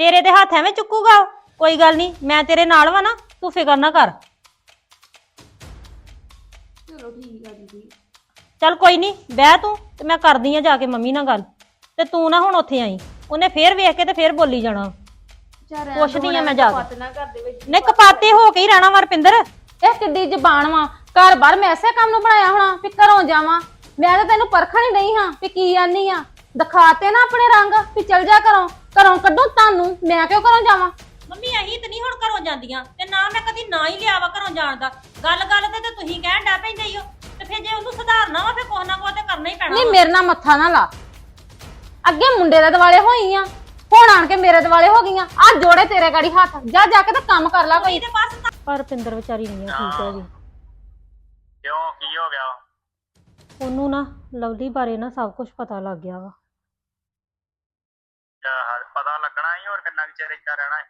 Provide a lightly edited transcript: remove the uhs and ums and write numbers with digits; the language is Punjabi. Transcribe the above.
ਤੇਰੇ ਦੇ ਹੱਥ ਐਵੇਂ ਚੁੱਕੂਗਾ ਉਹ? ਕੋਈ ਗੱਲ ਨਹੀਂ, ਮੈਂ ਤੇਰੇ ਨਾਲ ਵਾ ਨਾ, ਤੂੰ ਫਿਕਰ ਨਾ ਕਰ। ਚਲੋ ਠੀਕ ਆ ਦੀਦੀ। ਚੱਲ ਕੋਈ ਨਹੀਂ, ਬਹਿ ਤੂੰ ਤੇ ਮੈਂ ਕਰਦੀ ਆ ਜਾ ਕੇ ਮੰਮੀ ਨਾਲ ਗੱਲ। ਤੇ ਤੂੰ ਨਾ ਹੁਣ ਉੱਥੇ ਆਈ, ਉਹਨੇ ਫੇਰ ਵੇਖ ਕੇ ਤੇ ਫੇਰ ਬੋਲੀ ਜਾਣਾ। ਪੁੱਛਦੀ ਆ ਮੈਂ ਜਾ ਕੇ। ਨਹੀਂ ਕਪਾਤੇ ਹੋ ਕੇ ਹੀ ਰਹਿਣਾ ਵਾ ਰੁਪਿੰਦਰ। ਇਹ ਕਿੱਡੀ ਜ਼ਬਾਨ ਵਾ, ਘਰ ਬਾਰ ਮੈਂ ਐਸੇ ਕੰਮ ਨੂੰ ਬਣਾਇਆ ਹੋਣਾ ਵੀ ਘਰੋਂ ਜਾਵਾਂ। ਮੈਂ ਤਾਂ ਤੈਨੂੰ ਪਰਖਣ ਹੀ ਨਹੀਂ ਹਾਂ ਵੀ ਕੀ ਆਨੀ ਆ। ਦਿਖਾਤੇ ਨਾ ਆਪਣੇ ਰੰਗ ਵੀ ਚਲ ਜਾ ਘਰੋਂ ਕੱਢੋ ਤੁਹਾਨੂੰ, ਮੈਂ ਕਿਉਂ ਘਰੋਂ ਜਾਵਾਂ। ਮੰਮੀ ਅਹੀਂ ਤੇ ਨਹੀਂ ਹੁਣ ਘਰੋਂ ਜਾਂਦੀਆਂ ਤੇ ਨਾ ਮੈਂ ਕਦੀ ਨਾ ਹੀ ਲਿਆ ਵਾ ਘਰੋਂ ਜਾਣ ਦਾ। ਗੱਲ ਤੇ ਤੁਸੀਂ ਕਹਿਣ ਡੈ ਪੈਂਦੇ ਹੀ ਹੋ ਤੇ ਫਿਰ ਜੇ ਉਹਨੂੰ ਸੁਧਾਰਨਾ ਵਾ ਫਿਰ ਕੁਛ ਨਾ ਕੁਛ ਤੇ ਕਰਨਾ ਹੀ ਪੈਣਾ। ਨਹੀਂ ਮੇਰੇ ਨਾਲ ਮੱਥਾ ਨਾ ਲਾ, ਅੱਗੇ ਮੁੰਡੇ ਦੇ ਦਿਵਾਲੇ ਹੋਈ ਆ, ਹੁਣ ਆਣ ਕੇ ਮੇਰੇ ਦਿਵਾਲੇ ਹੋ ਗਈਆਂ। ਆ ਜੋੜੇ ਤੇਰੇ ਗਾੜੀ ਹੱਥ, ਜਾ ਜਾ ਕੇ ਤਾਂ ਕੰਮ ਕਰ ਲੈ ਕੋਈ। ਪਰ ਰੁਪਿੰਦਰ ਵਿਚਾਰੀ ਨਹੀਂ ਠੀਕ ਹੈਗੀ। ਕਿਉਂ ਕੀ ਹੋ ਗਿਆ? ਉਹਨੂੰ ਨਾ ਲਵਲੀ ਬਾਰੇ ਨਾ ਸਭ ਕੁਝ ਪਤਾ ਲੱਗ ਗਿਆ ਵਾ। ਪਤਾ ਲੱਗਣਾ ਹੀ, ਹੋਰ ਕਿੰਨਾ ਕੁ ਚਿਰ ਏਦਾਂ ਰਹਿਣਾ ਹੈ?